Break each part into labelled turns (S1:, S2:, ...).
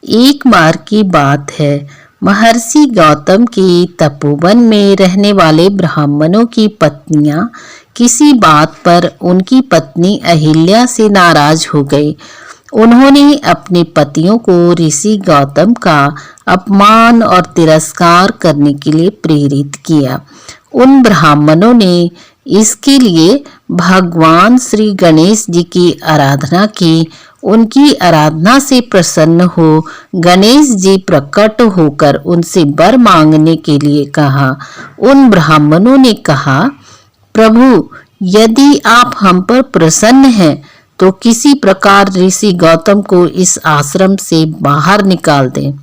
S1: एक बार की बात है, महर्षि गौतम के तपोवन में रहने वाले ब्राह्मणों की पत्नियां किसी बात पर उनकी पत्नी अहिल्या से नाराज हो गई। उन्होंने अपने पतियों को ऋषि गौतम का अपमान और तिरस्कार करने के लिए प्रेरित किया। उन ब्राह्मणों ने इसके लिए भगवान श्री गणेश जी की आराधना की। उनकी आराधना से प्रसन्न हो गणेश जी प्रकट होकर उनसे वर मांगने के लिए कहा। उन ब्राह्मणों ने कहा, प्रभु, यदि आप हम पर प्रसन्न हैं तो किसी प्रकार ऋषि गौतम को इस आश्रम से बाहर निकाल दें।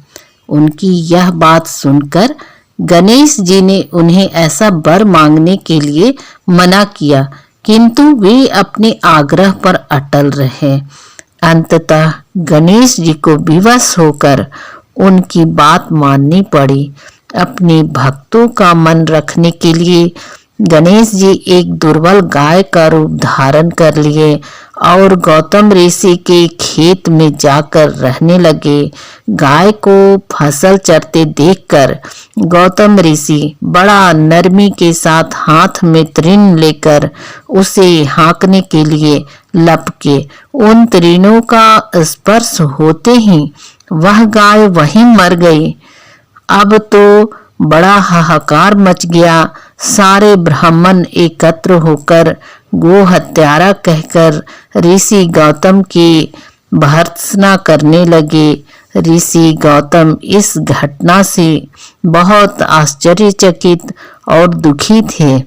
S1: उनकी यह बात सुनकर गणेश जी ने उन्हें ऐसा वर मांगने के लिए मना किया, किंतु वे अपने आग्रह पर अटल रहे। अंततः गणेश जी को विवश होकर उनकी बात माननी पड़ी। अपने भक्तों का मन रखने के लिए गणेश जी एक दुर्बल गाय का रूप धारण कर लिए और गौतम ऋषि के खेत में जाकर रहने लगे। गाय को फसल चरते देखकर गौतम ऋषि बड़ा नरमी के साथ हाथ में तृण लेकर उसे हाँकने के लिए लपके। उन तृणों का स्पर्श होते ही वह गाय वहीं मर गई। अब तो बड़ा हाहाकार मच गया। सारे ब्राह्मण एकत्र होकर गो हत्यारा कहकर ऋषि गौतम की भर्त्सना करने लगे। ऋषि गौतम इस घटना से बहुत आश्चर्यचकित और दुखी थे।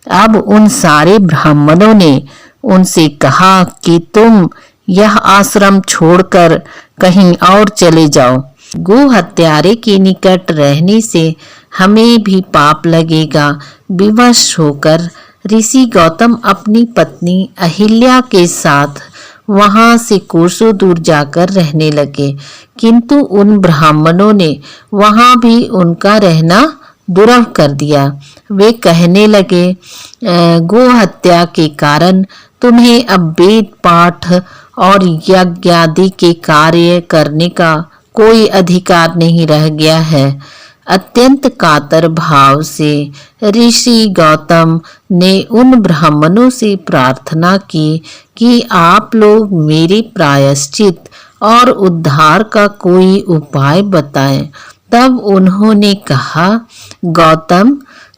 S1: अब उन सारे ब्राह्मणों ने उनसे कहा कि तुम यह आश्रम छोड़कर कहीं और चले जाओ। गो हत्यारे के निकट रहने से हमें भी पाप लगेगा। विवश होकर ऋषि गौतम अपनी पत्नी अहिल्या के साथ वहां से कोसों दूर जाकर रहने लगे, किंतु उन ब्राह्मणों ने वहां भी उनका रहना दुर्लभ कर दिया। वे कहने लगे, गो हत्या के कारण तुम्हें अब वेद पाठ और यज्ञ आदि के कार्य करने का कोई अधिकार नहीं रह गया है। अत्यंत कातर भाव से ऋषि गौतम ने उन ब्राह्मणों से प्रार्थना की कि आप लोग मेरे प्रायश्चित और उद्धार का कोई उपाय बताएं। तब उन्होंने कहा, गौतम,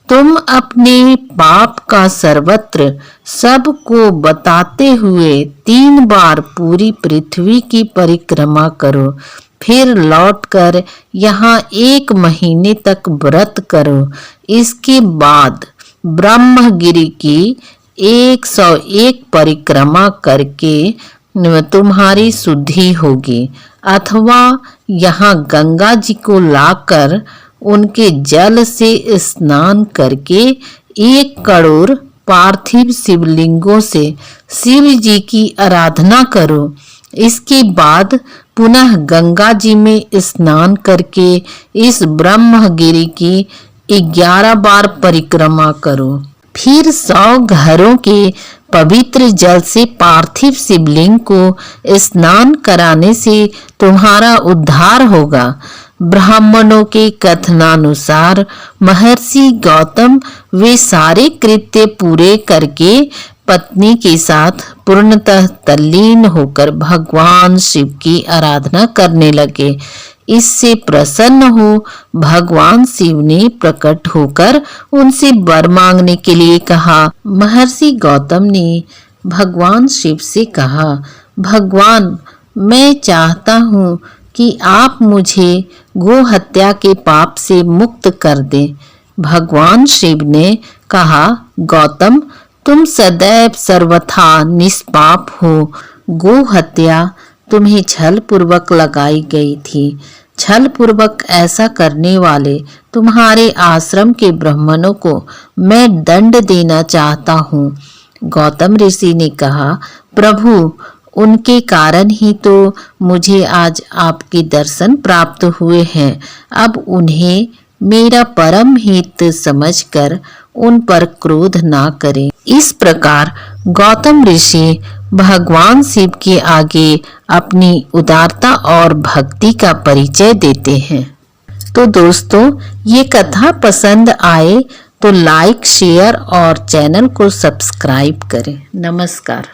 S1: तुम अपने पाप का सर्वत्र सबको बताते हुए 3 बार पूरी पृथ्वी की परिक्रमा करो, फिर लौटकर यहाँ 1 महीने तक व्रत करो। इसके बाद ब्रह्मगिरि की 101 परिक्रमा करके तुम्हारी शुद्धि होगी, अथवा यहाँ गंगा जी को लाकर उनके जल से स्नान करके 1 करोड़ पार्थिव शिवलिंगों से शिव जी की आराधना करो। इसके बाद पुनः गंगा जी में स्नान करके इस ब्रह्मगिरि की 11 बार परिक्रमा करो। फिर 100 घरों के पवित्र जल से पार्थिव शिवलिंग को स्नान कराने से तुम्हारा उद्धार होगा। ब्राह्मणों के कथनानुसार महर्षि गौतम वे सारे कृत्य पूरे करके पत्नी के साथ पूर्णतः तल्लीन होकर भगवान शिव की आराधना करने लगे। इससे प्रसन्न हो भगवान शिव ने प्रकट होकर उनसे वर मांगने के लिए कहा। महर्षि गौतम ने भगवान शिव से कहा, भगवान, मैं चाहता हूँ कि आप मुझे गो हत्या के पाप से मुक्त कर दें। भगवान शिव ने कहा, गौतम, तुम सदैव सर्वथा निष्पाप हो। गो हत्या तुम्हें छल पूर्वक लगाई गई थी। छल पूर्वक ऐसा करने वाले तुम्हारे आश्रम के ब्राह्मणों को मैं दंड देना चाहता हूँ। गौतम ऋषि ने कहा, प्रभु, उनके कारण ही तो मुझे आज आपके दर्शन प्राप्त हुए हैं। अब उन्हें मेरा परम हित समझकर उन पर क्रोध ना करें। इस प्रकार गौतम ऋषि भगवान शिव के आगे अपनी उदारता और भक्ति का परिचय देते हैं। तो दोस्तों, ये कथा पसंद आए तो लाइक, शेयर और चैनल को सब्सक्राइब करें। नमस्कार।